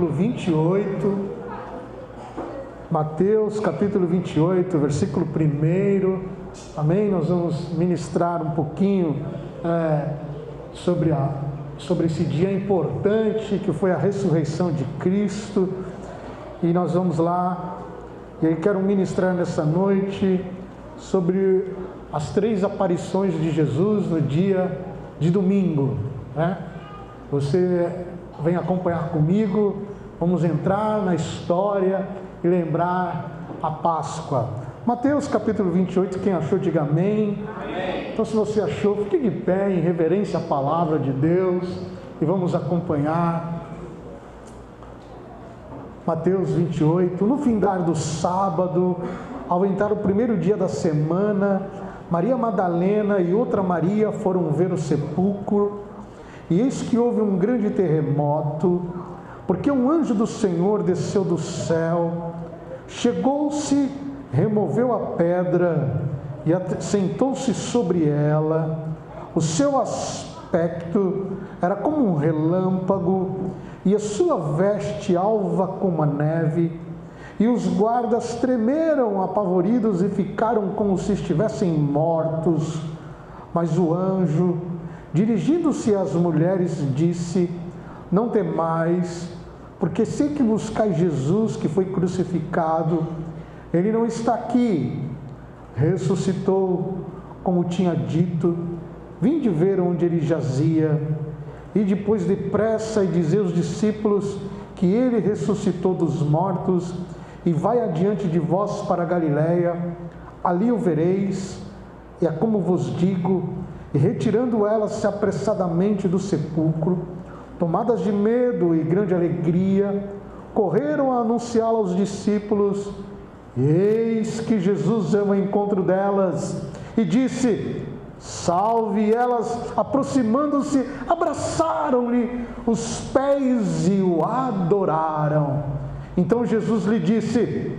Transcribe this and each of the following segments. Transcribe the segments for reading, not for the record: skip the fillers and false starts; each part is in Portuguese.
capítulo 28, Mateus capítulo 28, versículo 1, amém? Nós vamos ministrar um pouquinho sobre esse dia importante que foi a ressurreição de Cristo, e nós vamos lá, e aí quero ministrar nessa noite sobre as 3 aparições de Jesus no dia de domingo, né? Você vem acompanhar comigo, vamos entrar na história e lembrar a Páscoa. Mateus capítulo 28, quem achou diga amém. Amém. Então se você achou, fique de pé em reverência à palavra de Deus e vamos acompanhar. Mateus 28, no findar do sábado, ao entrar o primeiro dia da semana, Maria Madalena e outra Maria foram ver o sepulcro, e eis que houve um grande terremoto, porque um anjo do Senhor desceu do céu, chegou-se, removeu a pedra e sentou-se sobre ela. O seu aspecto era como um relâmpago, e a sua veste alva como a neve. E os guardas tremeram apavoridos e ficaram como se estivessem mortos. Mas o anjo, dirigindo-se às mulheres, disse: não temais, porque sei que buscais Jesus, que foi crucificado. Ele não está aqui, ressuscitou, como tinha dito. Vinde ver onde ele jazia. E depois depressa e dizer aos discípulos que ele ressuscitou dos mortos, e vai adiante de vós para a Galiléia, ali o vereis. E é como vos digo. E retirando elas-se apressadamente do sepulcro, tomadas de medo e grande alegria, correram a anunciá-lo aos discípulos. E eis que Jesus ia ao encontro delas e disse: salve! E elas, aproximando-se, abraçaram-lhe os pés e o adoraram. Então Jesus lhe disse: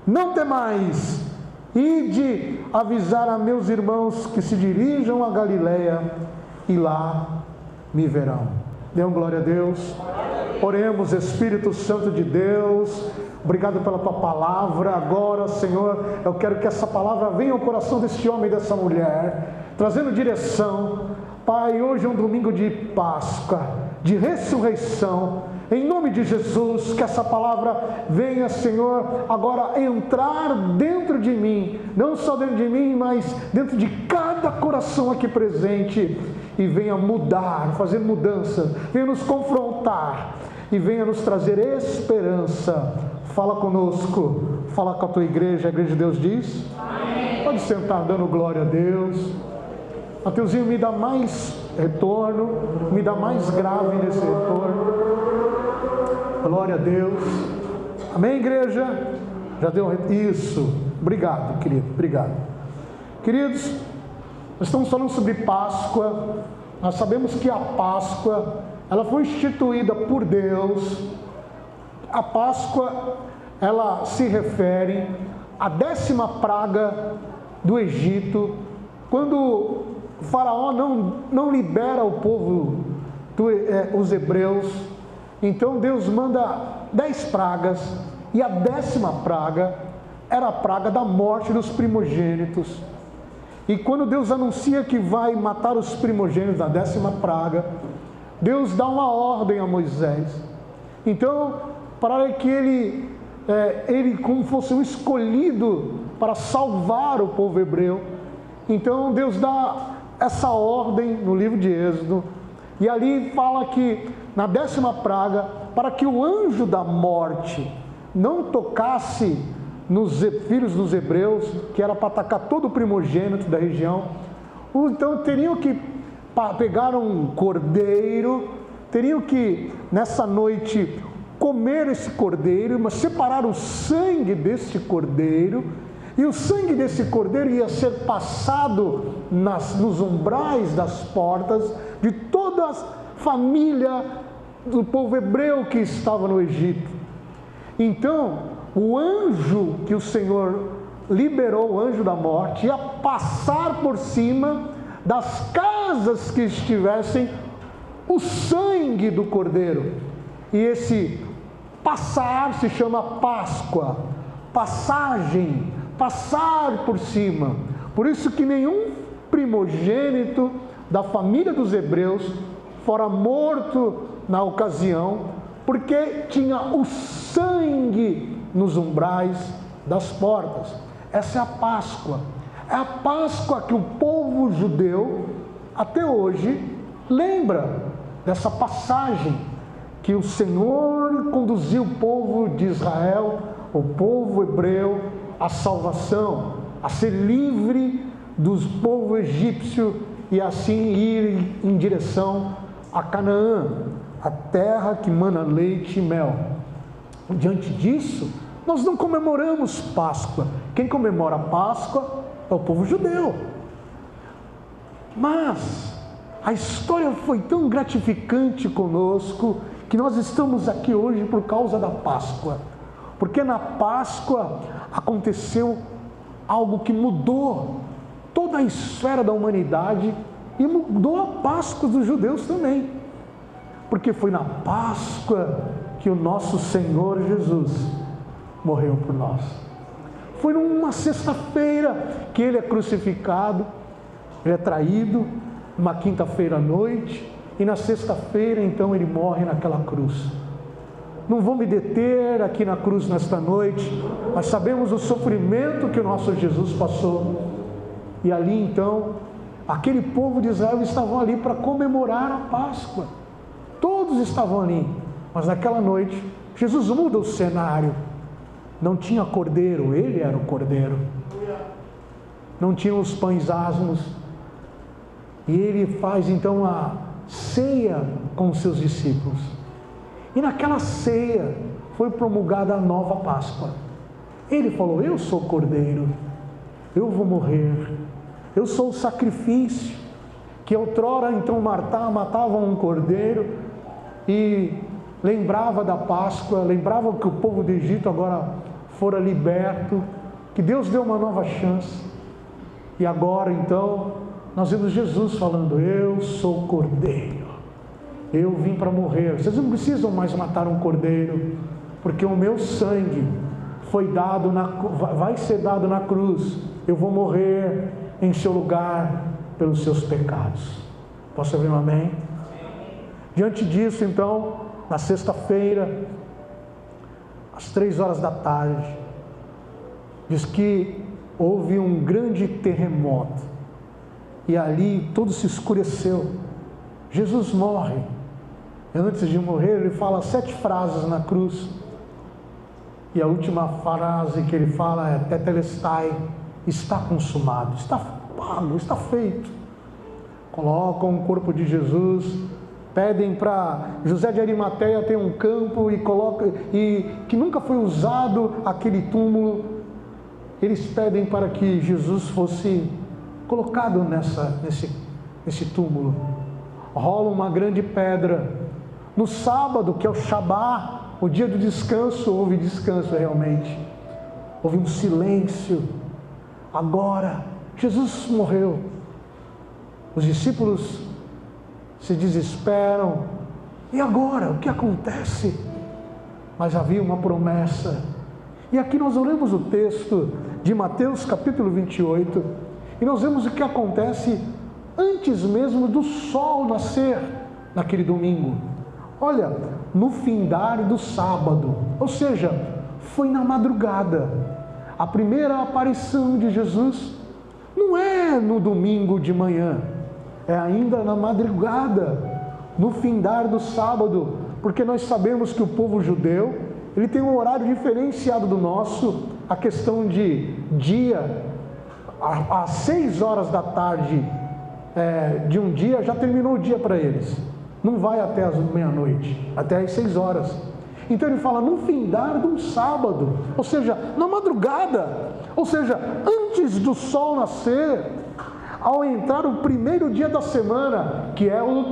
não temais, ide avisar a meus irmãos que se dirijam a Galiléia, e lá me verão. Dêem glória a Deus. Oremos. Espírito Santo de Deus, obrigado pela tua palavra. Agora, Senhor, eu quero que essa palavra venha ao coração desse homem e dessa mulher, trazendo direção. Pai, hoje é um domingo de Páscoa, de ressurreição. Em nome de Jesus, que essa palavra venha, Senhor, agora entrar dentro de mim, não só dentro de mim, mas dentro de cada coração aqui presente, e venha mudar, fazer mudança, venha nos confrontar e venha nos trazer esperança. Fala conosco, fala com a tua igreja. A igreja de Deus diz amém. Pode sentar dando glória a Deus. Mateuzinho, me dá mais retorno, me dá mais grave nesse retorno. Glória a Deus. Amém, igreja? Já deu isso. Obrigado, querido. Obrigado. Queridos, nós estamos falando sobre Páscoa. Nós sabemos que a Páscoa, ela foi instituída por Deus. A Páscoa, ela se refere à 10ª praga do Egito, quando o faraó não libera o povo, os hebreus. Então Deus manda 10 pragas, e a 10ª praga era a praga da morte dos primogênitos. E quando Deus anuncia que vai matar os primogênitos da 10ª praga, Deus dá uma ordem a Moisés. Então, para que ele como fosse um escolhido para salvar o povo hebreu, então Deus dá essa ordem no livro de Êxodo, e ali fala que na 10ª praga, para que o anjo da morte não tocasse nos filhos dos hebreus, que era para atacar todo o primogênito da região, então teriam que pegar um cordeiro, teriam que nessa noite comer esse cordeiro, mas separar o sangue desse cordeiro, e o sangue desse cordeiro ia ser passado nos umbrais das portas de toda a família do povo hebreu que estava no Egito. Então, o anjo que o Senhor liberou, o anjo da morte, ia passar por cima das casas que estivessem o sangue do cordeiro. E esse Passar se chama Páscoa, passagem, passar por cima. Por isso que nenhum primogênito da família dos hebreus fora morto na ocasião, porque tinha o sangue nos umbrais das portas. Essa é a Páscoa. É a Páscoa que o povo judeu, até hoje, lembra dessa passagem que o Senhor conduziu o povo de Israel, o povo hebreu, à salvação, a ser livre do povo egípcio e assim ir em direção a Canaã, a terra que mana leite e mel. Diante disso, nós não comemoramos Páscoa. Quem comemora a Páscoa é o povo judeu. Mas a história foi tão gratificante conosco que nós estamos aqui hoje por causa da Páscoa. Porque na Páscoa aconteceu algo que mudou toda a esfera da humanidade e mudou a Páscoa dos judeus também. Porque foi na Páscoa que o nosso Senhor Jesus morreu por nós. Foi numa sexta-feira que ele é crucificado, ele é traído, uma quinta-feira à noite, e na sexta-feira então ele morre naquela cruz. Não vou me deter aqui na cruz nesta noite, mas sabemos o sofrimento que o nosso Jesus passou. E ali então, aquele povo de Israel estavam ali para comemorar a Páscoa. Todos estavam ali, mas naquela noite, Jesus muda o cenário. Não tinha cordeiro, ele era o cordeiro. Não tinham os pães asmos. E ele faz então a ceia com os seus discípulos. E naquela ceia foi promulgada a nova Páscoa. Ele falou: eu sou o cordeiro, eu vou morrer, eu sou o sacrifício. Que outrora então matava um cordeiro e lembrava da Páscoa, lembrava que o povo do Egito agora fora liberto, que Deus deu uma nova chance. E agora então nós vemos Jesus falando: eu sou o cordeiro, eu vim para morrer, vocês não precisam mais matar um cordeiro, porque o meu sangue foi dado vai ser dado na cruz, eu vou morrer em seu lugar pelos seus pecados. Posso ouvir um amém? Diante disso então, na sexta-feira, às 3 horas da tarde, diz que houve um grande terremoto, e ali tudo se escureceu. Jesus morre, e antes de morrer ele fala 7 frases na cruz, e a última frase que ele fala é tetelestai, está consumado, está pago, está feito. Colocam o corpo de Jesus, pedem para José de Arimateia ter um campo e que nunca foi usado aquele túmulo. Eles pedem para que Jesus fosse colocado nesse túmulo. Rola uma grande pedra. No sábado, que é o Shabá, o dia do descanso, houve descanso realmente. Houve um silêncio. Agora, Jesus morreu. Os discípulos se desesperam. E agora? O que acontece? Mas havia uma promessa. E aqui nós olhamos o texto de Mateus capítulo 28 e nós vemos o que acontece antes mesmo do sol nascer naquele domingo. Olha, no findar do sábado, ou seja, foi na madrugada. A primeira aparição de Jesus não é no domingo de manhã, é ainda na madrugada, no findar do sábado, porque nós sabemos que o povo judeu, ele tem um horário diferenciado do nosso, a questão de dia, às 6 horas da tarde de um dia, já terminou o dia para eles, não vai até as meia-noite, até às 6 horas. Então ele fala no findar de um sábado, ou seja, na madrugada, ou seja, antes do sol nascer, ao entrar o primeiro dia da semana, que é o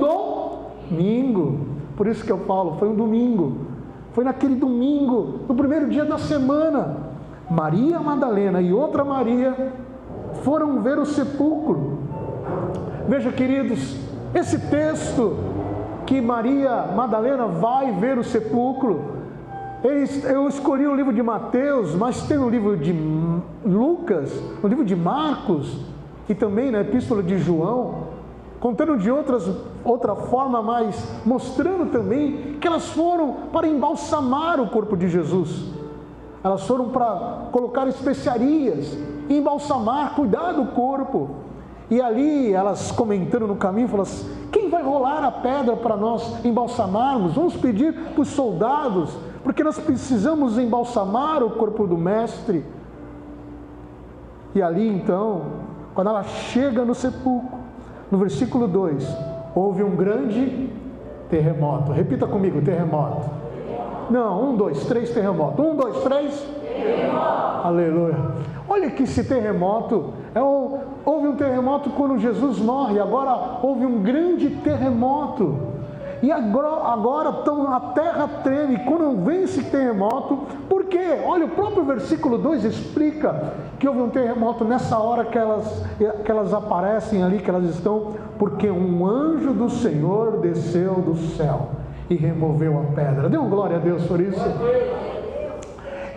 domingo. Por isso que eu falo, foi um domingo. Foi naquele domingo, no primeiro dia da semana, Maria Madalena e outra Maria foram ver o sepulcro. Veja, queridos, esse texto que Maria Madalena vai ver o sepulcro, Eu escolhi o livro de Mateus, mas tem o livro de Lucas, o livro de Marcos e também na Epístola de João, contando de outra forma, mas mostrando também que elas foram para embalsamar o corpo de Jesus. Elas foram para colocar especiarias, embalsamar, cuidar do corpo. E ali elas comentando no caminho, falam assim: quem vai rolar a pedra para nós embalsamarmos? Vamos pedir para os soldados, porque nós precisamos embalsamar o corpo do mestre. E ali então, quando ela chega no sepulcro, no versículo 2, houve um grande terremoto. Repita comigo: terremoto. Não, 1, 2, 3, terremoto. 1, 2, 3. Terremoto. Aleluia. Olha que esse terremoto, houve um terremoto quando Jesus morre, agora houve um grande terremoto. E agora a terra treme quando vem esse terremoto. Por quê? Olha, o próprio versículo 2 explica que houve um terremoto nessa hora que elas aparecem ali, que elas estão, porque um anjo do Senhor desceu do céu e removeu a pedra. Dê uma glória a Deus por isso.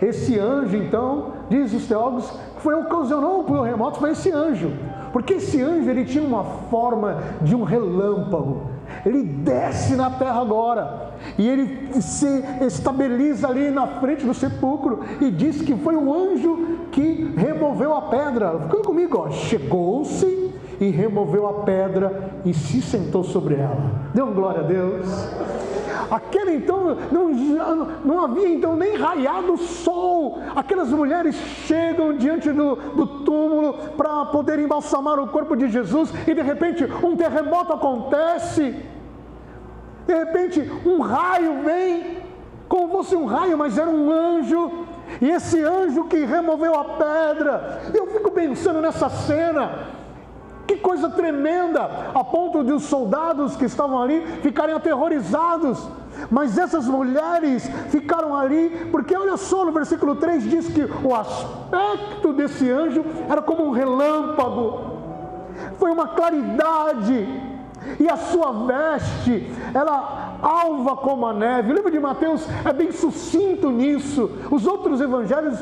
Esse anjo, então, diz os teólogos, que foi ocasionou o terremoto, foi esse anjo. Porque esse anjo, ele tinha uma forma de um relâmpago. Ele desce na terra agora, e ele se estabiliza ali na frente do sepulcro, e diz que foi o anjo que removeu a pedra. Fica comigo, ó. Chegou-se e removeu a pedra e se sentou sobre ela. Dê uma glória a Deus. Aquele então, não havia então nem raiado o sol. Aquelas mulheres chegam diante do túmulo para poder embalsamar o corpo de Jesus, e de repente um terremoto acontece. De repente um raio vem, como fosse um raio, mas era um anjo. E esse anjo que removeu a pedra. Eu fico pensando nessa cena. Que coisa tremenda, a ponto de os soldados que estavam ali ficarem aterrorizados. Mas essas mulheres ficaram ali, porque olha só, no versículo 3 diz que o aspecto desse anjo era como um relâmpago, foi uma claridade, e a sua veste, ela alva como a neve. O livro de Mateus é bem sucinto nisso. Os outros evangelhos,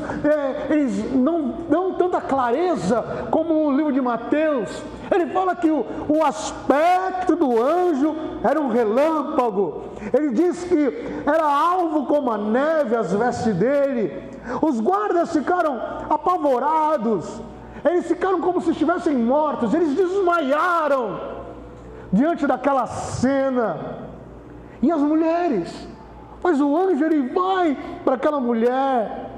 eles não dão tanta clareza como o livro de Mateus. Ele fala que o aspecto do anjo era um relâmpago. Ele diz que era alvo como a neve as vestes dele. Os guardas ficaram apavorados. Eles ficaram como se estivessem mortos. Eles desmaiaram diante daquela cena. E as mulheres, mas o anjo, ele vai para aquela mulher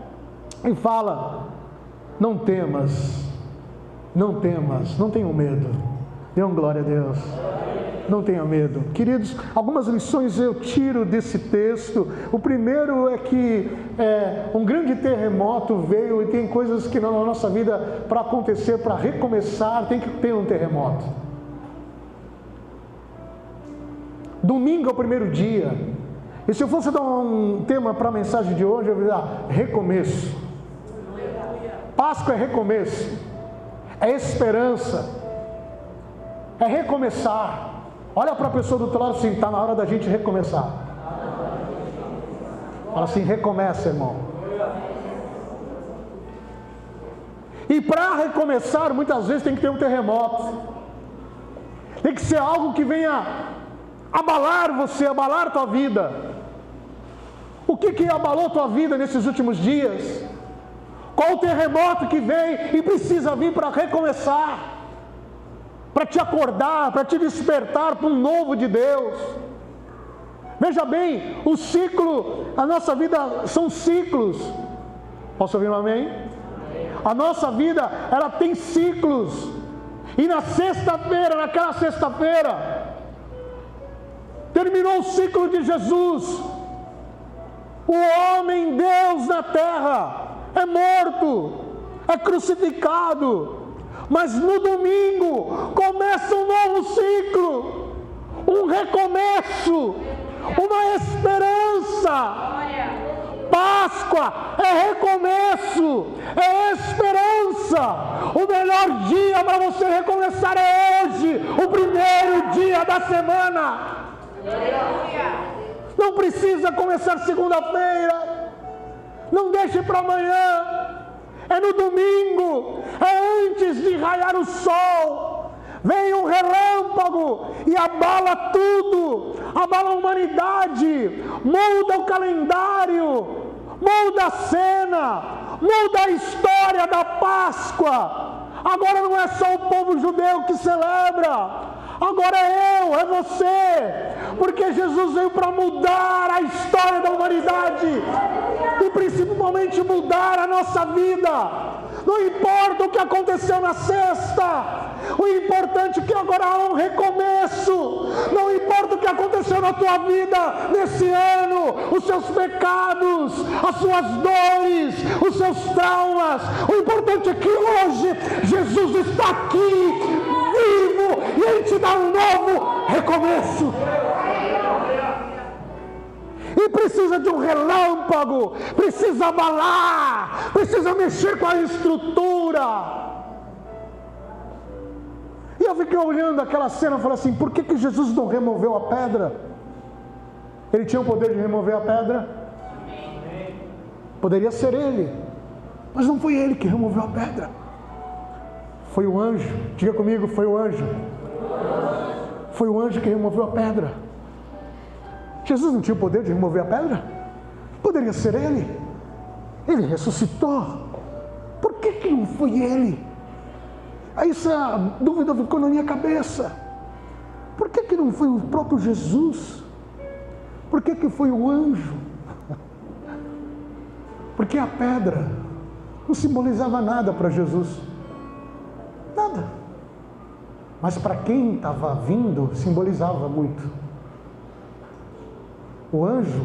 e fala: não temas, não temas, não tenham medo. Dê uma glória a Deus. Não tenha medo. Queridos, algumas lições eu tiro desse texto. O primeiro é que um grande terremoto veio, e tem coisas que na nossa vida, para acontecer, para recomeçar, tem que ter um terremoto. Domingo é o primeiro dia. E se eu fosse dar um tema para a mensagem de hoje, eu ia dizer: recomeço. Páscoa é recomeço, é esperança, é recomeçar. Olha para a pessoa do outro lado assim: está na hora da gente recomeçar. Fala assim: recomeça, irmão. E para recomeçar, muitas vezes tem que ter um terremoto. Tem que ser algo que venha abalar você, abalar tua vida. O que abalou tua vida nesses últimos dias? Qual o terremoto que vem e precisa vir para recomeçar, para te acordar, para te despertar para um novo de Deus? Veja bem, o ciclo, a nossa vida são ciclos. Posso ouvir um amém? A nossa vida, ela tem ciclos. E na sexta-feira, naquela sexta-feira, terminou o ciclo de Jesus. O homem Deus na terra é morto, é crucificado. Mas no domingo começa um novo ciclo, um recomeço, uma esperança. Páscoa é recomeço, é esperança. O melhor dia para você recomeçar é hoje, o primeiro dia da semana. Não precisa começar segunda-feira, Não deixe para amanhã. É no domingo, é antes de raiar o sol. Vem um relâmpago e abala tudo, abala a humanidade, muda o calendário, muda a cena, muda a história da Páscoa. Agora não é só o povo judeu que celebra, agora é eu, é você, porque Jesus veio para mudar a história da humanidade e principalmente mudar a nossa vida. Não importa o que aconteceu na sexta, o importante é que agora há um recomeço. Não importa o que aconteceu na tua vida nesse ano, os seus pecados, as suas dores, os seus traumas, o importante é que hoje Jesus está aqui, vivo, e Ele te dá um novo recomeço. E precisa de um relâmpago, precisa abalar, precisa mexer com a estrutura. E eu fiquei olhando aquela cena e falei assim, por que Jesus não removeu a pedra? Ele tinha o poder de remover a pedra? Poderia ser ele, mas não foi ele que removeu a pedra. Foi o anjo, diga comigo, foi o anjo. Foi o anjo que removeu a pedra. Jesus não tinha o poder de remover a pedra? Poderia ser ele. Ele ressuscitou. Por que não foi ele? Aí essa dúvida ficou na minha cabeça. Por que não foi o próprio Jesus? Por que foi o anjo? Porque a pedra não simbolizava nada para Jesus. Nada. Mas para quem estava vindo, simbolizava muito. O anjo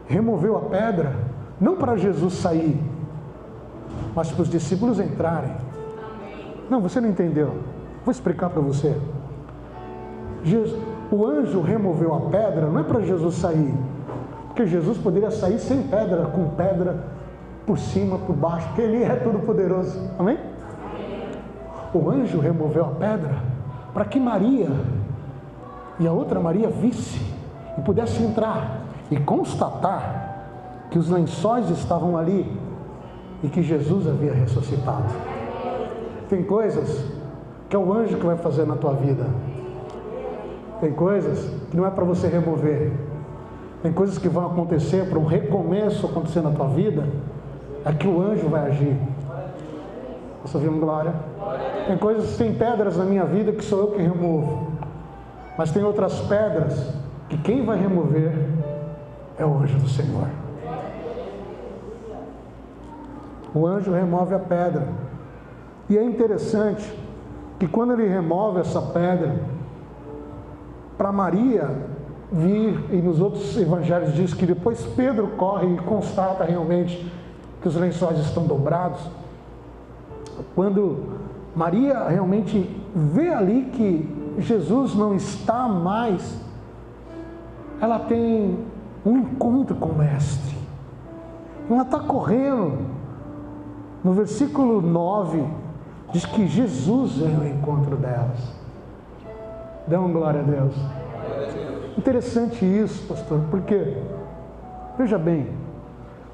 removeu a pedra, não para Jesus sair, mas para os discípulos entrarem. Não, você não entendeu. Vou explicar para você. O anjo removeu a pedra, não é para Jesus sair, porque Jesus poderia sair sem pedra, com pedra por cima, por baixo, porque Ele é todo poderoso. Amém? O anjo removeu a pedra para que Maria e a outra Maria visse e pudesse entrar e constatar que os lençóis estavam ali e que Jesus havia ressuscitado. Tem coisas que é o anjo que vai fazer na tua vida. Tem coisas que não é para você remover. Tem coisas que vão acontecer para um recomeço acontecer na tua vida, é que o anjo vai agir. Você ouviu, glória? Tem pedras na minha vida que sou eu que removo, mas tem outras pedras que quem vai remover é o anjo do Senhor. O anjo remove a pedra. E é interessante que quando ele remove essa pedra, para Maria vir, e nos outros evangelhos diz que depois Pedro corre e constata realmente que os lençóis estão dobrados. Quando Maria realmente vê ali que Jesus não está mais, ela tem um encontro com o Mestre. Ela está correndo. No versículo 9, diz que Jesus é o encontro delas. Dá uma glória a Deus. Interessante isso, pastor, porque, veja bem,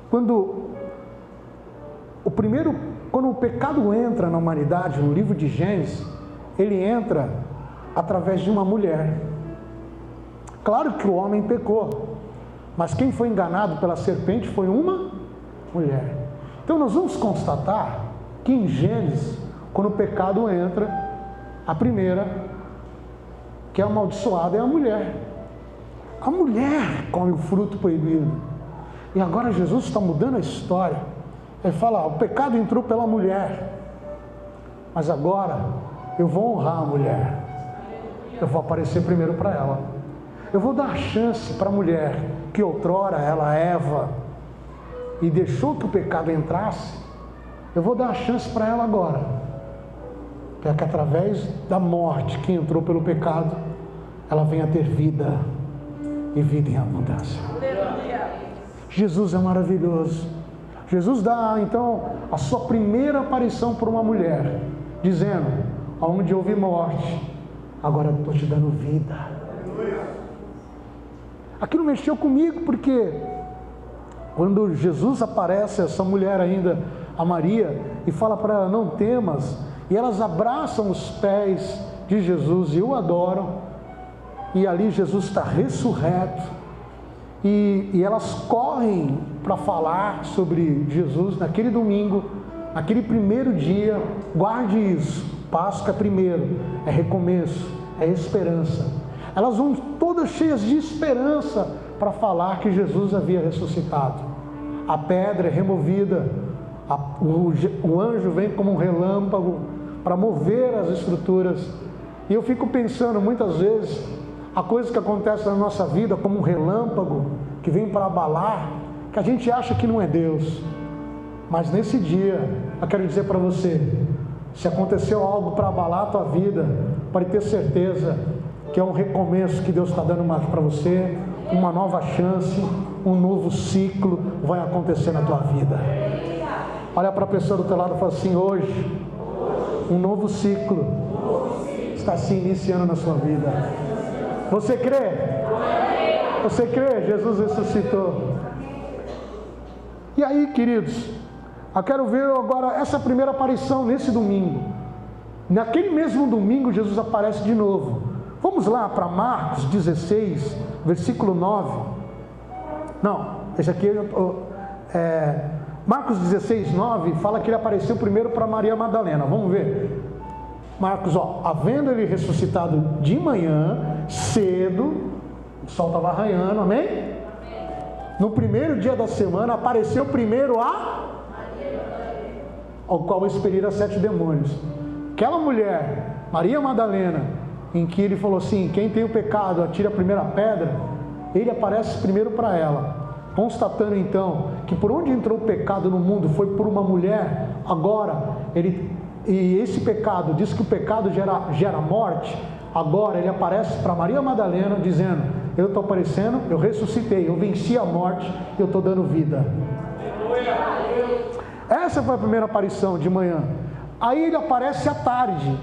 quando o pecado entra na humanidade, no livro de Gênesis, ele entra através de uma mulher. Claro que o homem pecou, mas quem foi enganado pela serpente foi uma mulher. Então nós vamos constatar que em Gênesis, quando o pecado entra, a primeira que é amaldiçoada é a mulher. A mulher come o fruto proibido. E agora Jesus está mudando a história. Ele fala, o pecado entrou pela mulher, mas agora eu vou honrar a mulher. Eu vou aparecer primeiro para ela. Eu vou dar a chance para a mulher que outrora ela, Eva, e deixou que o pecado entrasse. Eu vou dar a chance para ela agora, para que através da morte que entrou pelo pecado, ela venha ter vida e vida em abundância. Jesus é maravilhoso. Jesus dá então a sua primeira aparição por uma mulher, dizendo, aonde houve morte, agora eu estou te dando vida. Aquilo mexeu comigo porque quando Jesus aparece a essa mulher ainda, a Maria, e fala para ela: não temas, e elas abraçam os pés de Jesus e o adoram, e ali Jesus está ressurreto, e elas correm para falar sobre Jesus naquele domingo, naquele primeiro dia. Guarde isso, Páscoa é primeiro, é recomeço, é esperança. Elas vão todas cheias de esperança para falar que Jesus havia ressuscitado. A pedra é removida, o anjo vem como um relâmpago para mover as estruturas. E eu fico pensando muitas vezes, há coisas que acontecem na nossa vida como um relâmpago que vem para abalar, que a gente acha que não é Deus. Mas nesse dia, eu quero dizer para você, se aconteceu algo para abalar a tua vida, pode ter certeza que é um recomeço que Deus está dando para você, uma nova chance, um novo ciclo vai acontecer na tua vida. Olha para a pessoa do teu lado e fala assim: hoje, um novo ciclo está se iniciando na sua vida. Você crê? Você crê? Jesus ressuscitou. E aí, queridos, eu quero ver agora essa primeira aparição nesse domingo. Naquele mesmo domingo, Jesus aparece de novo. Vamos lá para Marcos 16, versículo 9. Não, esse aqui Marcos 16, 9 fala que ele apareceu primeiro para Maria Madalena. Vamos ver. Marcos, havendo ele ressuscitado de manhã, cedo, o sol estava arranhando, amém? No primeiro dia da semana, apareceu primeiro ao qual expelira 7 demônios. Aquela mulher, Maria Madalena, em que ele falou assim: quem tem o pecado, atire a primeira pedra. Ele aparece primeiro para ela, constatando então que por onde entrou o pecado no mundo foi por uma mulher. Agora e esse pecado, diz que o pecado gera morte. Agora ele aparece para Maria Madalena dizendo: eu estou aparecendo, eu ressuscitei, eu venci a morte, eu estou dando vida. Essa foi a primeira aparição de manhã. Aí ele aparece à tarde.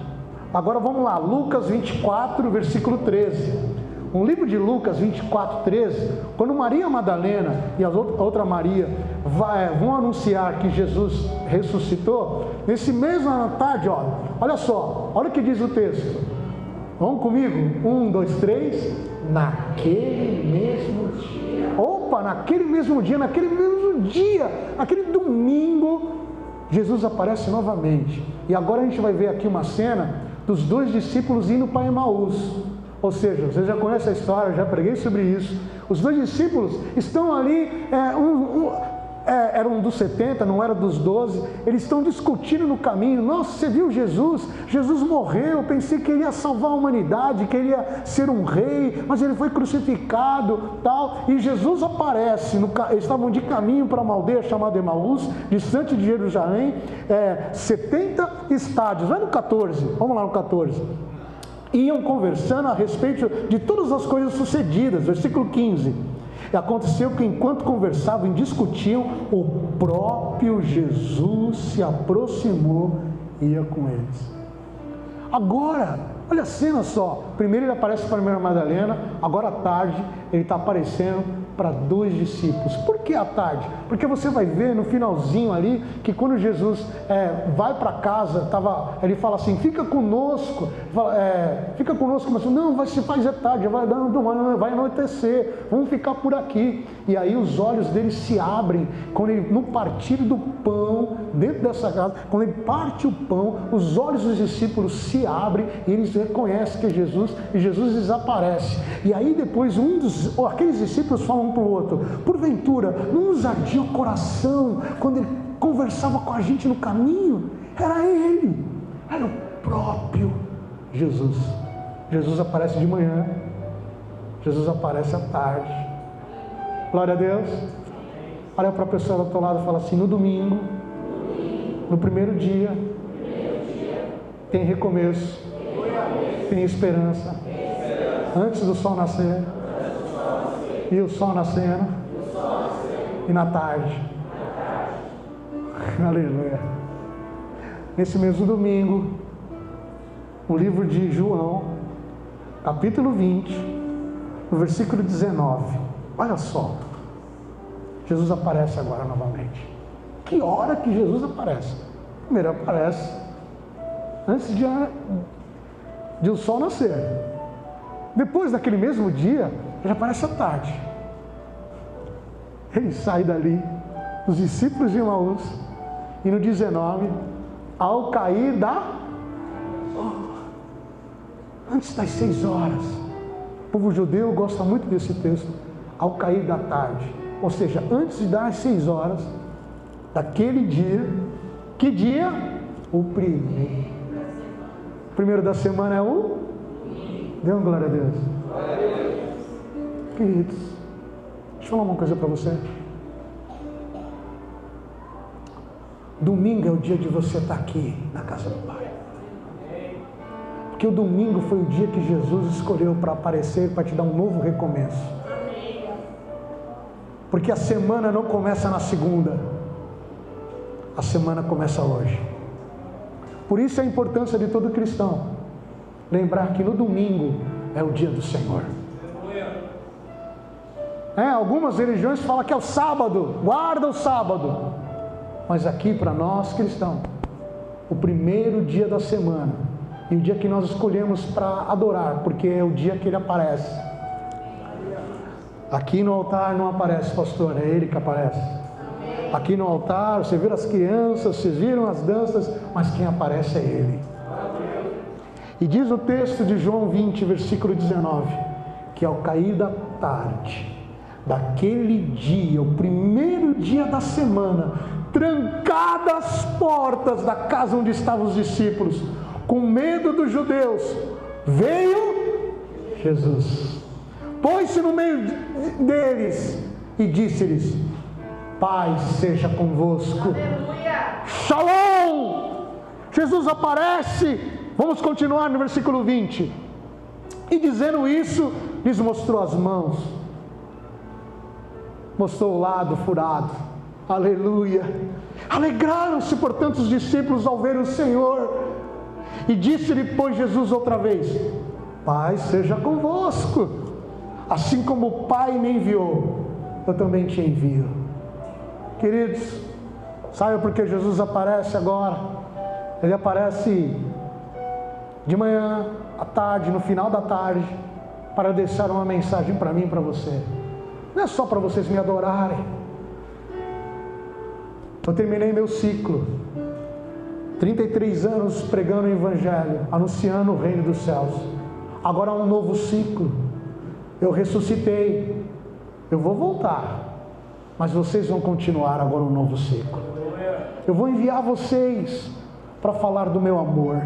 Agora vamos lá, Lucas 24, versículo 13. Um livro de Lucas 24, 13, quando Maria Madalena e a outra Maria vão anunciar que Jesus ressuscitou, nesse mesmo tarde, olha só, olha o que diz o texto. Vamos comigo? 1, 2, 3. Naquele mesmo dia. Opa, naquele mesmo dia, naquele domingo, Jesus aparece novamente. E agora a gente vai ver aqui uma cena dos 2 discípulos indo para Emaús. Ou seja, você já conhece a história, eu já preguei sobre isso. Os 2 discípulos estão ali, era um dos 70, não era dos 12. Eles estão discutindo no caminho: nossa, você viu Jesus? Jesus morreu, eu pensei que ele ia salvar a humanidade, que ele ia ser um rei, mas ele foi crucificado, tal. E Jesus aparece, eles estavam de caminho para uma aldeia chamada Emaús, distante de Jerusalém, 70 estádios. Vai no 14, vamos lá no 14. Iam conversando a respeito de todas as coisas sucedidas. Versículo 15. E aconteceu que enquanto conversavam e discutiam, o próprio Jesus se aproximou e ia com eles. Agora, olha a cena só. Primeiro ele aparece para a Maria Madalena, agora à tarde ele está aparecendo para 2 discípulos. Por que à tarde? Porque você vai ver no finalzinho ali, que quando Jesus vai para casa, ele fala assim: fica conosco, mas não, se faz tarde, vai anoitecer, vamos ficar por aqui. E aí os olhos dele se abrem, no partir do pão, dentro dessa casa, quando ele parte o pão, os olhos dos discípulos se abrem, e eles reconhecem que é Jesus, e Jesus desaparece. E aí depois aqueles discípulos falam um para o outro: porventura, não nos ardia o coração quando ele conversava com a gente no caminho? Era ele, era o próprio Jesus. Jesus aparece de manhã, Jesus aparece à tarde. Glória a Deus. Olha para a pessoa do teu lado e fala assim: no domingo, no primeiro dia, tem recomeço, tem esperança. Antes do sol nascer, e o sol nascendo, e na tarde. Aleluia. Nesse mesmo domingo, o livro de João, capítulo 20, no versículo 19. Olha só. Jesus aparece agora novamente. Que hora que Jesus aparece? Primeiro aparece antes de o sol nascer. Depois daquele mesmo dia, ele aparece à tarde. Ele sai dali, os discípulos de Emaús, e no 19, ao cair antes das 6 horas. O povo judeu gosta muito desse texto. Ao cair da tarde. Ou seja, antes das 6 horas daquele dia. Que dia? O primeiro. O primeiro da semana é o? Dê uma glória a Deus. Queridos, deixa eu falar uma coisa para você. Domingo é o dia de você estar aqui na casa do Pai. Porque o domingo foi o dia que Jesus escolheu para aparecer, para te dar um novo recomeço. Porque a semana não começa na segunda, a semana começa hoje. Por isso a importância de todo cristão lembrar que no domingo é o dia do Senhor. Algumas religiões falam que é o sábado, guarda o sábado. Mas aqui para nós cristãos, o primeiro dia da semana e o dia que nós escolhemos para adorar, porque é o dia que Ele aparece. Aqui no altar não aparece, pastor, é Ele que aparece. Aqui no altar, você viu as crianças, vocês viram as danças, mas quem aparece é Ele. E diz o texto de João 20, versículo 19, que ao cair da tarde, daquele dia, o primeiro dia da semana, trancadas as portas da casa onde estavam os discípulos, com medo dos judeus, veio Jesus, pôs-se no meio deles e disse-lhes: paz seja convosco. Aleluia. Shalom. Jesus aparece. Vamos continuar no versículo 20. E dizendo isso, lhes mostrou as mãos, mostrou o lado furado. Aleluia. Alegraram-se, portanto, os discípulos ao ver o Senhor. E disse-lhe, pois, Jesus outra vez: paz seja convosco. Assim como o Pai me enviou, eu também te envio. Queridos, sabe por que Jesus aparece agora? Ele aparece de manhã, à tarde, no final da tarde, para deixar uma mensagem para mim e para você. Não é só para vocês me adorarem. Eu terminei meu ciclo, 33 anos pregando o Evangelho, anunciando o reino dos céus. Agora há um novo ciclo. Eu ressuscitei, eu vou voltar, mas vocês vão continuar agora um novo ciclo. Eu vou enviar vocês para falar do meu amor.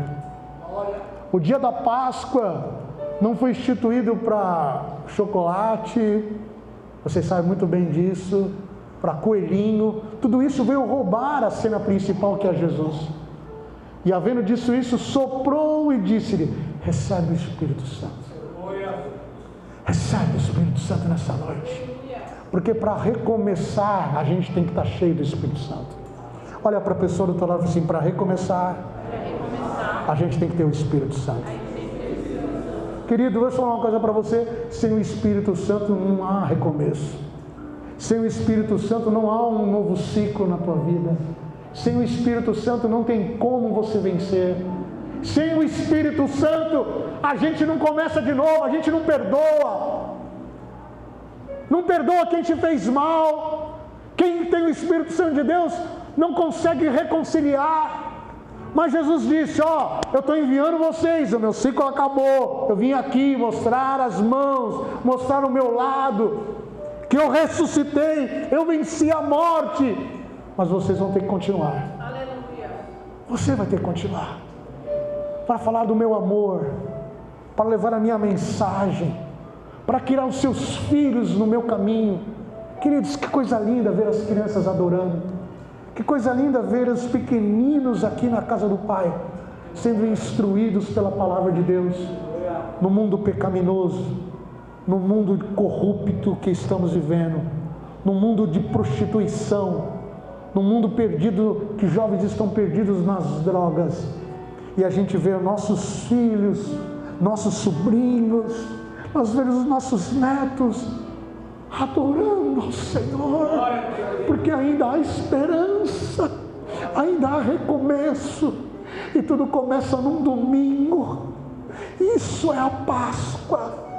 O dia da Páscoa não foi instituído para chocolate, vocês sabem muito bem disso, para coelhinho. Tudo isso veio roubar a cena principal, que é Jesus. E havendo disso isso, soprou e disse-lhe: recebe o Espírito Santo. Recebe o Espírito Santo nessa noite. Porque para recomeçar, a gente tem que estar cheio do Espírito Santo. Olha para a pessoa do outro lado e fala assim: para recomeçar, a gente tem que ter o Espírito Santo. Querido, vou falar uma coisa para você: sem o Espírito Santo não há recomeço. Sem o Espírito Santo não há um novo ciclo na tua vida. Sem o Espírito Santo não tem como você vencer. Sem o Espírito Santo a gente não começa de novo, a gente não perdoa. Não perdoa quem te fez mal. Quem tem o Espírito Santo de Deus não consegue reconciliar. Mas Jesus disse: ó, eu estou enviando vocês, o meu ciclo acabou. Eu vim aqui mostrar as mãos, mostrar o meu lado, que eu ressuscitei, eu venci a morte. Mas vocês vão ter que continuar. Aleluia. Você vai ter que continuar para falar do meu amor, para levar a minha mensagem, para criar os seus filhos no meu caminho. Queridos, que coisa linda ver as crianças adorando. Que coisa linda ver os pequeninos aqui na casa do Pai, sendo instruídos pela palavra de Deus, no mundo pecaminoso, no mundo corrupto que estamos vivendo, no mundo de prostituição, no mundo perdido, que jovens estão perdidos nas drogas. E a gente vê nossos filhos, nossos sobrinhos, nós vemos os nossos netos adorando ao Senhor, porque ainda há esperança, ainda há recomeço, e tudo começa num domingo. Isso é a Páscoa,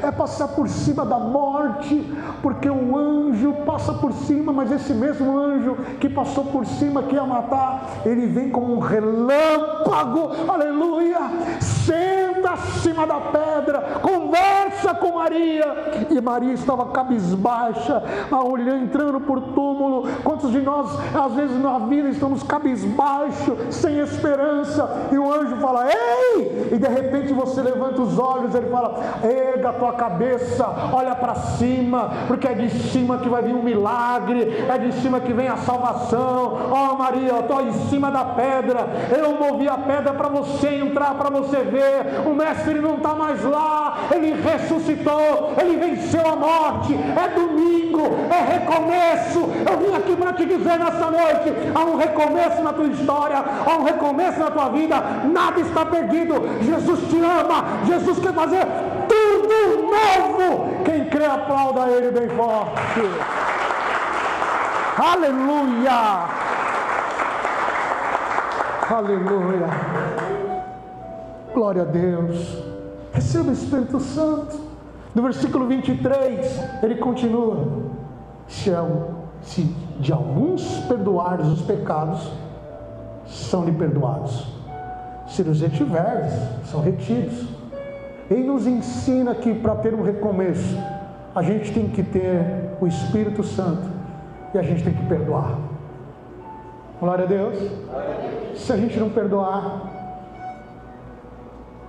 é passar por cima da morte, porque o anjo passa por cima, mas esse mesmo anjo que passou por cima, que ia matar, ele vem como um relâmpago, aleluia, senta acima da pedra, conversa com Maria, e Maria estava cabisbaixa, olhando, entrando por túmulo. Quantos de nós, às vezes na vida, estamos cabisbaixo, sem esperança, e o anjo fala, ei, e de repente você levanta os olhos, ele fala, erga a tua cabeça, olha para cima, porque é de cima que vai vir um milagre, é de cima que vem a salvação. Ó Maria, eu estou em cima da pedra, eu movi a pedra para você entrar, para você ver, o mestre não está mais lá, ele ressuscitou, ele venceu a morte, é domingo, é recomeço. Eu vim aqui para te dizer nessa noite, há um recomeço na tua história, há um recomeço na tua vida, nada está perdido, Jesus te ama, Jesus quer fazer tudo novo. Quem crê, aplauda Ele bem forte. Aleluia, aleluia, glória a Deus. Receba o Espírito Santo. No versículo 23 ele continua, se de alguns perdoares os pecados, são-lhe perdoados, se os retiveres, são retidos. Ele nos ensina que para ter um recomeço, a gente tem que ter o Espírito Santo, e a gente tem que perdoar. Glória a Deus. Se a gente não perdoar,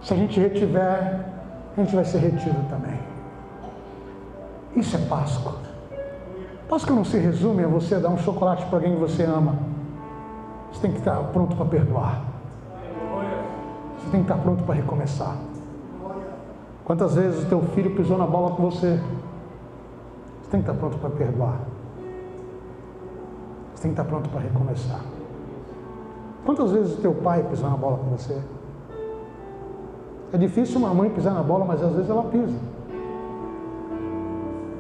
se a gente retiver, a gente vai ser retido também. Isso é Páscoa. Páscoa não se resume a você dar um chocolate para alguém que você ama. Você tem que estar pronto para perdoar. Você tem que estar pronto para recomeçar. Quantas vezes o teu filho pisou na bola com você? Você tem que estar pronto para perdoar. Você tem que estar pronto para recomeçar. Quantas vezes o teu pai pisou na bola com você? É difícil uma mãe pisar na bola, mas às vezes ela pisa.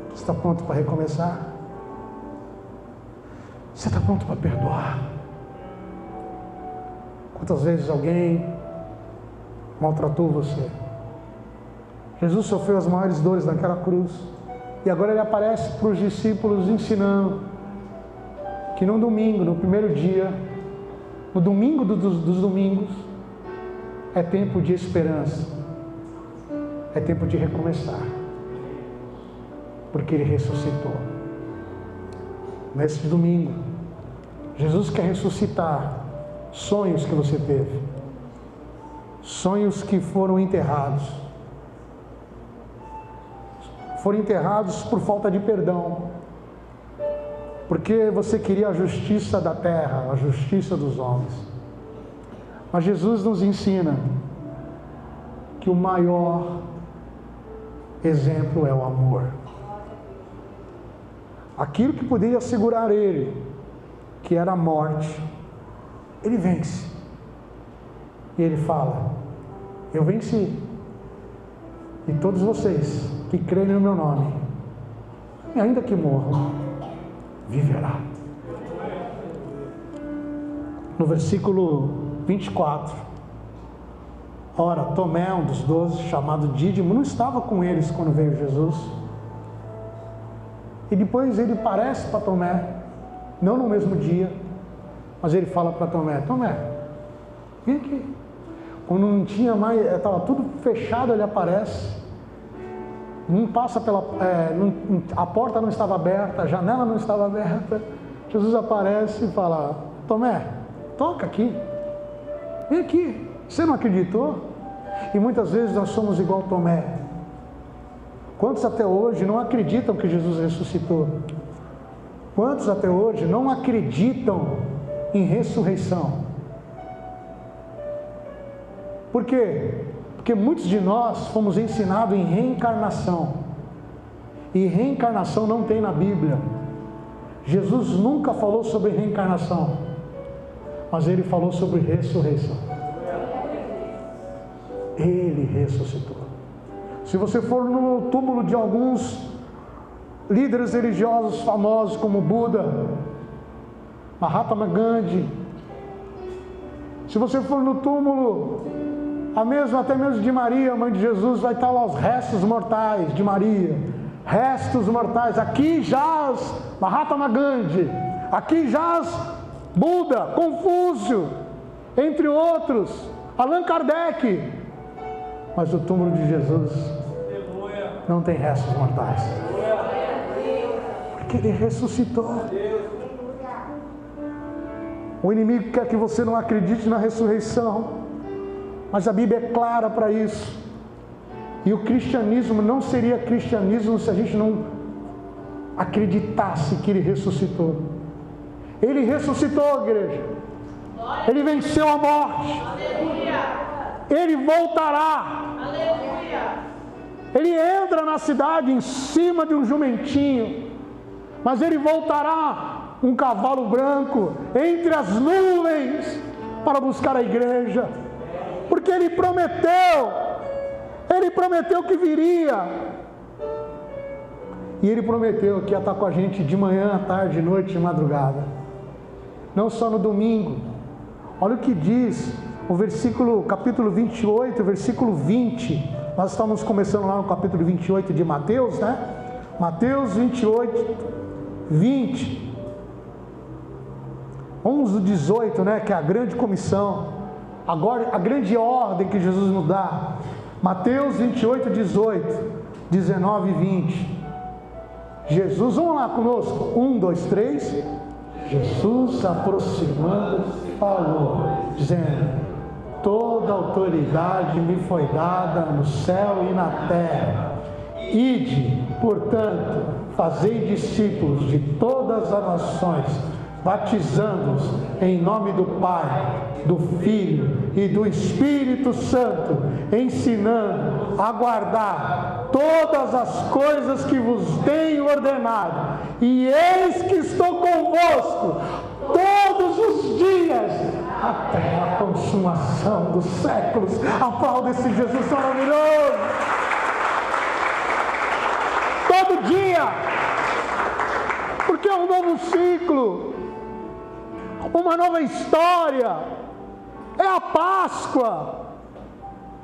Você está pronto para recomeçar? Você está pronto para perdoar? Quantas vezes alguém maltratou você? Jesus sofreu as maiores dores naquela cruz, e agora ele aparece para os discípulos ensinando que no domingo, no primeiro dia, no domingo dos domingos, é tempo de esperança, é tempo de recomeçar, porque ele ressuscitou. Nesse domingo, Jesus quer ressuscitar sonhos que você teve, sonhos que foram enterrados por falta de perdão, porque você queria a justiça da terra, a justiça dos homens. Mas Jesus nos ensina que o maior exemplo é o amor. Aquilo que poderia segurar ele, que era a morte, ele vence. E ele fala, eu venci, e todos vocês que creem no meu nome, e ainda que morram, viverá. No versículo 24, ora, Tomé, um dos 12, chamado Dídimo, não estava com eles quando veio Jesus. E depois ele aparece para Tomé, não no mesmo dia, mas ele fala para Tomé, Tomé, vem aqui. Quando não tinha mais, estava tudo fechado, ele aparece. Não passa a porta não estava aberta, a janela não estava aberta. Jesus aparece e fala, Tomé, toca aqui, vem aqui. Você não acreditou? E muitas vezes nós somos igual Tomé. Quantos até hoje não acreditam que Jesus ressuscitou? Quantos até hoje não acreditam em ressurreição? Por quê? Porque muitos de nós fomos ensinados em reencarnação, e reencarnação não tem na Bíblia. Jesus nunca falou sobre reencarnação, mas ele falou sobre ressurreição. Ele ressuscitou. Se você for no túmulo de alguns líderes religiosos famosos como Buda, Mahatma Gandhi. Se você for no túmulo, até mesmo de Maria, mãe de Jesus, vai estar lá os restos mortais de Maria. Restos mortais. Aqui jaz Mahatma Gandhi. Aqui jaz Buda, Confúcio, entre outros, Allan Kardec. Mas o túmulo de Jesus não tem restos mortais, porque Ele ressuscitou. O inimigo quer que você não acredite na ressurreição, mas a Bíblia é clara para isso. E o cristianismo não seria cristianismo se a gente não acreditasse que Ele ressuscitou. Ele ressuscitou, igreja. Ele venceu a morte. Ele voltará. Ele entra na cidade em cima de um jumentinho, mas Ele voltará um cavalo branco entre as nuvens para buscar a igreja, porque Ele prometeu que viria, e Ele prometeu que ia estar com a gente de manhã, tarde, noite e madrugada, não só no domingo. Olha o que diz o capítulo 28, versículo 20, nós estamos começando lá no capítulo 28 de Mateus, né? Mateus 28, 20, 11 do 18, né? Que é a grande comissão, agora a grande ordem que Jesus nos dá. Mateus 28, 18, 19 e 20. Jesus, vamos lá conosco, 1, 2, 3. Jesus, aproximando, falou, dizendo: toda autoridade me foi dada no céu e na terra. Ide, portanto, fazei discípulos de todas as nações, batizando-os em nome do Pai, do Filho e do Espírito Santo, ensinando a guardar todas as coisas que vos tenho ordenado. E eis que estou convosco todos os dias, até a consumação dos séculos. Aplauda esse Jesus maravilhoso. Todo dia, porque é um novo ciclo, uma nova história. É a Páscoa,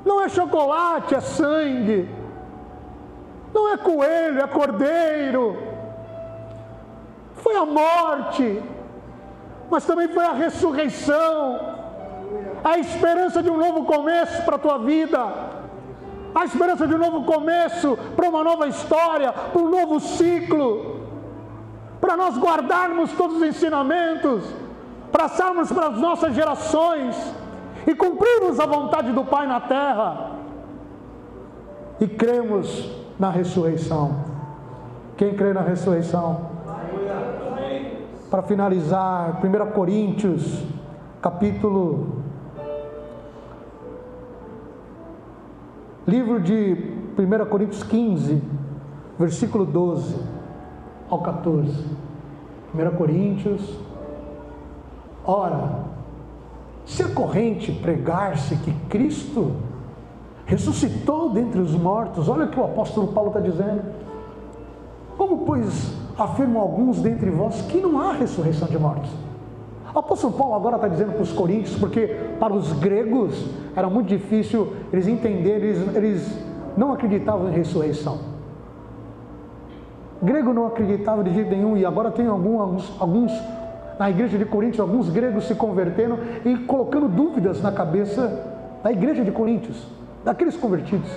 não é chocolate, é sangue, não é coelho, é cordeiro. Foi a morte, mas também foi a ressurreição, a esperança de um novo começo para a tua vida, a esperança de um novo começo para uma nova história, para um novo ciclo, para nós guardarmos todos os ensinamentos, passarmos para as nossas gerações e cumprirmos a vontade do Pai na terra, e cremos na ressurreição. Quem crê na ressurreição? Para finalizar, 1 Coríntios, livro de 1 Coríntios 15, versículo 12 ao 14. 1 Coríntios: ora, se é corrente pregar-se que Cristo ressuscitou dentre os mortos, olha o que o apóstolo Paulo está dizendo. Como, pois, afirmam alguns dentre vós que não há ressurreição de mortos? O apóstolo Paulo agora está dizendo para os coríntios, porque para os gregos era muito difícil eles entenderem, eles não acreditavam em ressurreição. O grego não acreditava de jeito nenhum, e agora tem alguns na igreja de Coríntios, alguns gregos se convertendo e colocando dúvidas na cabeça da igreja de Coríntios, daqueles convertidos,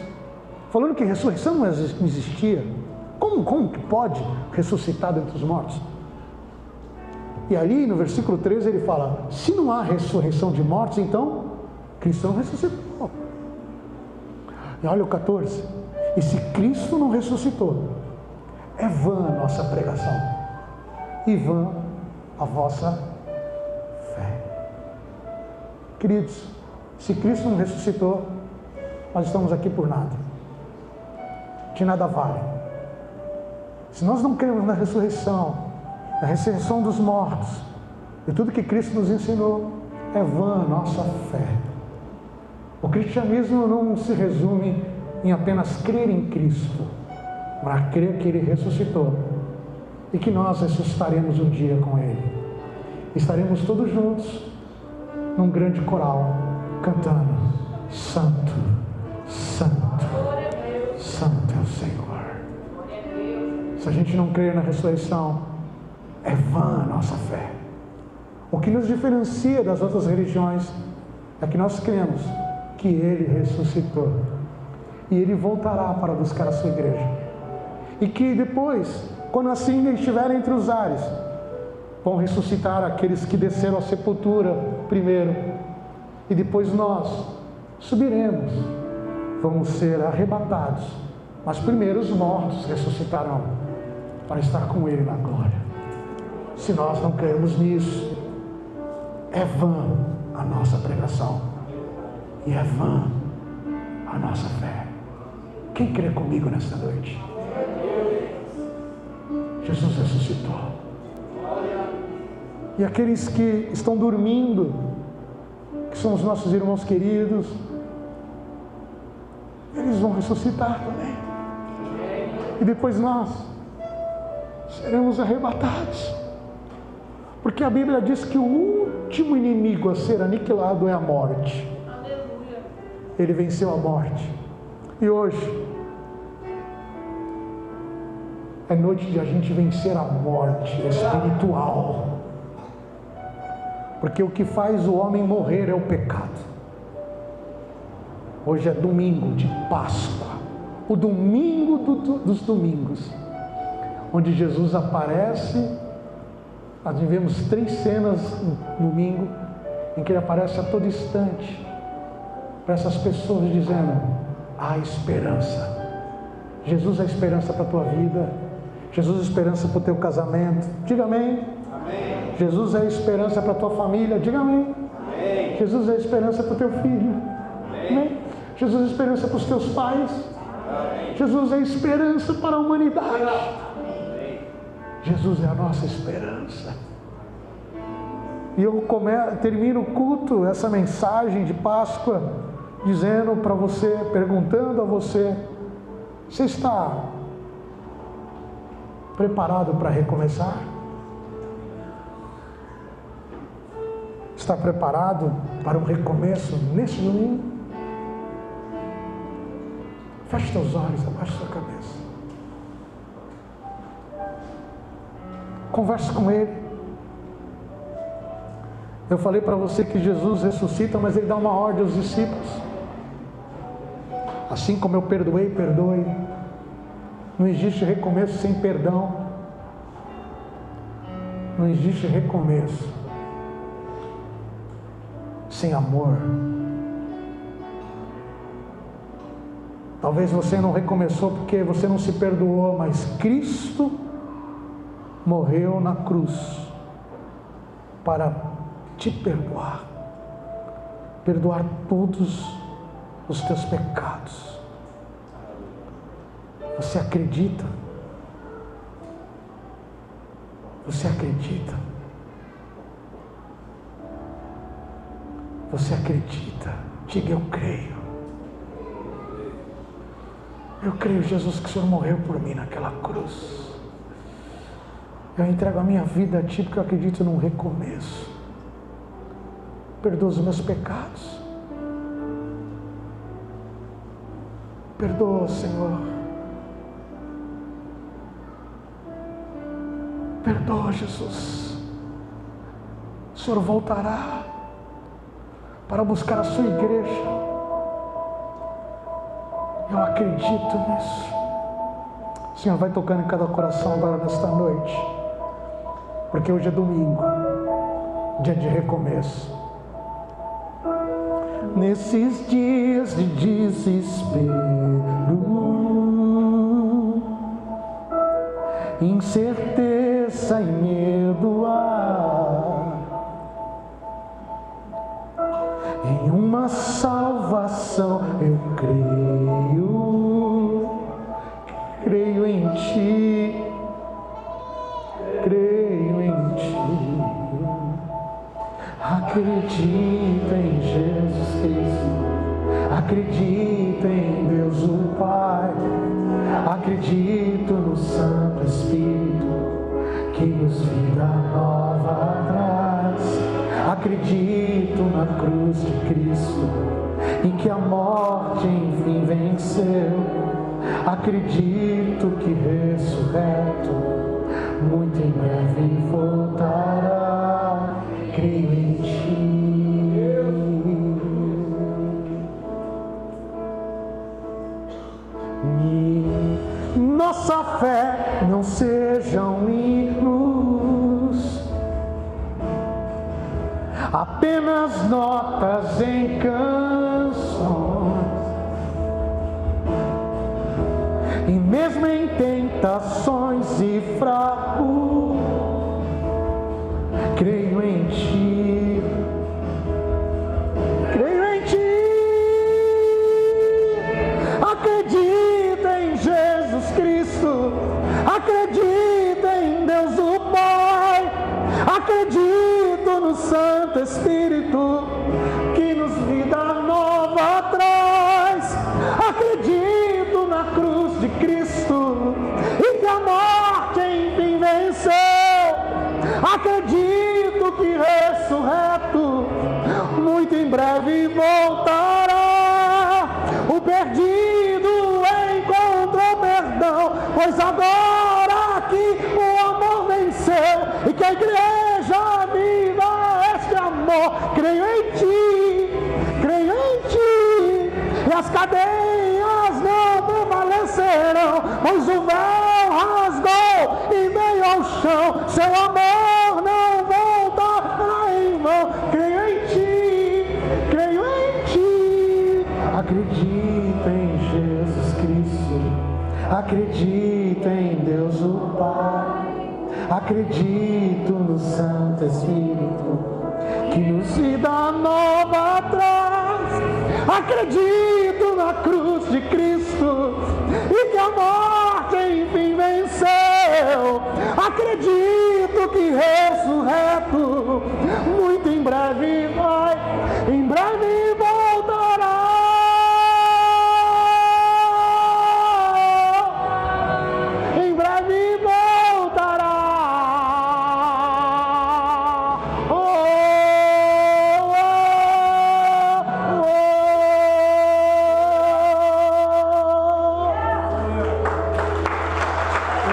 falando que ressurreição não existia. Como que pode ressuscitar dentre os mortos? E ali no versículo 13 ele fala: se não há ressurreição de mortos, então Cristo não ressuscitou. E olha o 14: e se Cristo não ressuscitou, é vã a nossa pregação, e vã a vossa fé. Queridos, se Cristo não ressuscitou, nós estamos aqui por nada, de nada vale. Se nós não cremos na ressurreição dos mortos, e tudo que Cristo nos ensinou, é vã a nossa fé. O cristianismo não se resume em apenas crer em Cristo, mas crer que Ele ressuscitou e que nós ressuscitaremos um dia com Ele. Estaremos todos juntos num grande coral, cantando: Santo, Santo, Santo é o Senhor. Se a gente não crer na ressurreição, é vã a nossa fé. O que nos diferencia das outras religiões é que nós cremos que Ele ressuscitou e Ele voltará para buscar a sua igreja, e que depois, quando assim Ele estiver entre os ares, vão ressuscitar aqueles que desceram à sepultura primeiro, e depois nós subiremos, vamos ser arrebatados, mas primeiro os mortos ressuscitarão para estar com Ele na glória. Se nós não cremos nisso, é vã a nossa pregação e é vã a nossa fé. Quem crê comigo nesta noite? Jesus ressuscitou. E aqueles que estão dormindo, que são os nossos irmãos queridos, eles vão ressuscitar também. E depois nós seremos arrebatados. Porque a Bíblia diz que o último inimigo a ser aniquilado é a morte. Ele venceu a morte. E hoje é noite de a gente vencer a morte espiritual. Porque o que faz o homem morrer é o pecado. Hoje é domingo de Páscoa, o domingo dos domingos, onde Jesus aparece. Nós vivemos 3 cenas no domingo em que Ele aparece a todo instante para essas pessoas, dizendo: há esperança. Jesus é a esperança para a tua vida. Jesus é a esperança para o teu casamento. Diga amém. Amém. Jesus é a esperança para a tua família. Diga amém. Amém. Jesus é a esperança para o teu filho. Amém. Amém. Jesus é a esperança para os teus pais. Amém. Jesus é a esperança para a humanidade. Amém. Jesus é a nossa esperança. E eu termino o culto, essa mensagem de Páscoa, dizendo para você, perguntando a você: você está preparado para recomeçar? Está preparado para um recomeço neste domingo? Feche teus olhos, abaixe sua cabeça. Converse com Ele. Eu falei para você que Jesus ressuscita, mas Ele dá uma ordem aos discípulos: assim como eu perdoei, perdoe. Não existe recomeço sem perdão. Não existe recomeço sem amor. Talvez você não recomeçou porque você não se perdoou, mas Cristo morreu na cruz para te perdoar, perdoar todos os teus pecados. Você acredita? Você acredita? Você acredita? Diga: eu creio. Eu creio, Jesus, que o Senhor morreu por mim naquela cruz. Eu entrego a minha vida a Ti porque eu acredito num recomeço. Perdoa os meus pecados. Perdoa, Senhor. Perdoa, Jesus. O Senhor voltará para buscar a sua igreja. Eu acredito nisso. O Senhor vai tocando em cada coração agora nesta noite, porque hoje é domingo, dia de recomeço. Nesses dias de desespero, incerteza e medo há, em uma salvação eu creio em Ti, creio em Ti, acredito em Jesus Cristo, acredito em Deus o Pai, acredito no Santo Espírito, que nos vida nova traz. Acredito na cruz de Cristo, em que a morte enfim venceu. Acredito que ressurreto, muito em breve voltará. Creio em Ti. Nossa fé não sejam hinos, apenas notas em canções, e mesmo em tentações e fraco, creio em Ti, creio em Ti, acredito em Jesus Cristo, acredito em Deus o Pai, acredito no Santo Espírito, que nos vida nova traz. Acredito na cruz de Cristo, e que a morte enfim venceu. Acredito que ressurreto, muito em breve voltará. O perdido encontrou perdão, pois agora aqui o amor venceu, e que a igreja viva este amor. Creio em Ti, creio em Ti, e as cadeias não prevalecerão, pois o véu rasgou e veio ao chão. Seu amor não voltará em vão. Creio em Ti, creio em Ti. Acredito em Jesus Cristo, acredito em Deus o Pai, acredito no Santo Espírito, que nos vida nova traz. Acredito na cruz de Cristo, e que a morte enfim venceu. Acredito que ressurreto, muito em breve vai, em breve voltará. Em breve voltará.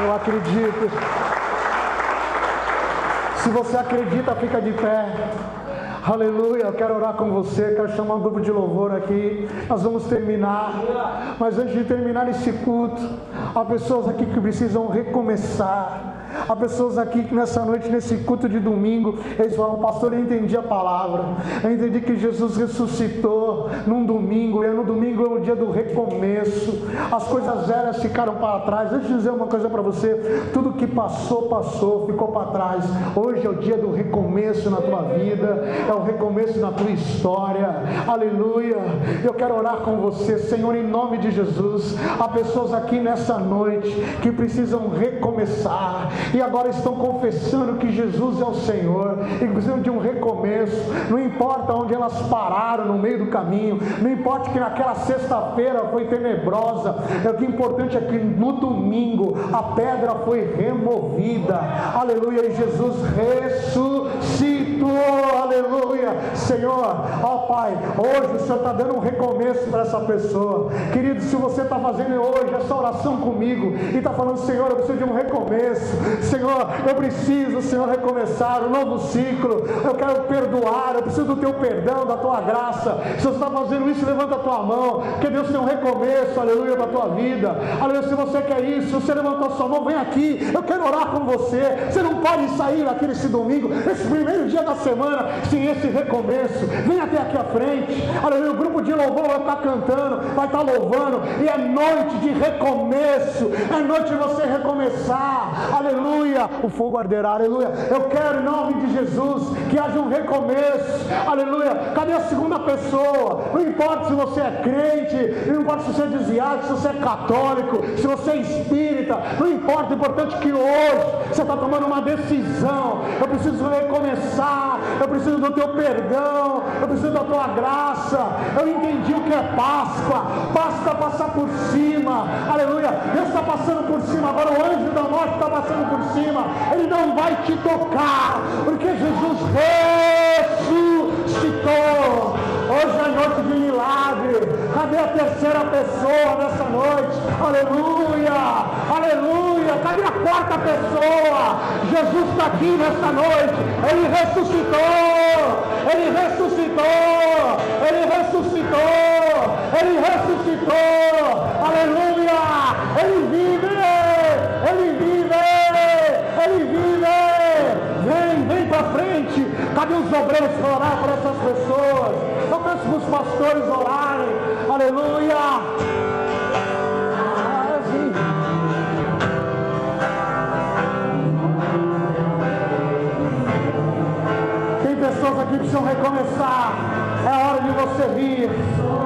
Eu acredito. Se você acredita, fica de pé. Aleluia, eu quero orar com você, quero chamar um grupo de louvor aqui. Nós vamos terminar, mas antes de terminar esse culto, há pessoas aqui que precisam recomeçar. Há pessoas aqui que nessa noite, nesse culto de domingo, eles falam: pastor, eu entendi a palavra, eu entendi que Jesus ressuscitou num domingo, e no domingo é o dia do recomeço. As coisas velhas ficaram para trás. Deixa eu dizer uma coisa para você: tudo que passou, ficou para trás. Hoje é o dia do recomeço na tua vida, é o recomeço na tua história. Aleluia. Eu quero orar com você, Senhor, em nome de Jesus. Há pessoas aqui nessa noite que precisam recomeçar, e agora estão confessando que Jesus é o Senhor, e precisam de um recomeço. Não importa onde elas pararam no meio do caminho, não importa que naquela sexta-feira foi tenebrosa, o que é importante é que no domingo a pedra foi removida. Aleluia. E Jesus ressuscitou. Aleluia. Senhor, ó Pai, hoje o Senhor está dando um recomeço para essa pessoa. Querido, se você está fazendo hoje essa oração comigo e está falando: Senhor, eu preciso de um recomeço, Senhor, eu preciso, Senhor, recomeçar um novo ciclo, eu quero perdoar, eu preciso do Teu perdão, da Tua graça. Se você está fazendo isso, levanta a tua mão, que Deus tem um recomeço, aleluia, para a tua vida. Aleluia. Se você quer isso, se você levantou a sua mão, vem aqui, eu quero orar com você. Você não pode sair aqui nesse domingo, esse primeiro dia da semana, sem esse recomeço. Vem até aqui à frente, aleluia. O grupo de louvor vai estar cantando, vai estar louvando, e é noite de recomeço, é noite de você recomeçar, aleluia. O fogo arderá, aleluia. Eu quero, em nome de Jesus, que haja um recomeço, aleluia. Cadê a segunda pessoa? Não importa se você é crente, não importa se você é desviado, se você é católico, se você é espírita, não importa. O importante é que hoje você está tomando uma decisão: eu preciso recomeçar, eu preciso do teu perdão, eu preciso da tua graça. Eu entendi o que é Páscoa. Basta passar por cima, aleluia. Deus está passando por cima, agora o anjo da morte está passando por cima, ele não vai te tocar, porque Jesus ressuscitou. Hoje é noite de milagre. Cadê a terceira pessoa nessa noite? Aleluia, aleluia. Cadê a quarta pessoa? Jesus está aqui nessa noite. Ele ressuscitou, ele ressuscitou, ele ressuscitou, ele ressuscitou. Aleluia, ele vive, ele vive, ele vive. Vem para frente. Cadê os obreiros para orar por essas pessoas? Eu peço para os pastores orarem. Aleluia. Tem pessoas aqui que precisam recomeçar. É hora de você vir.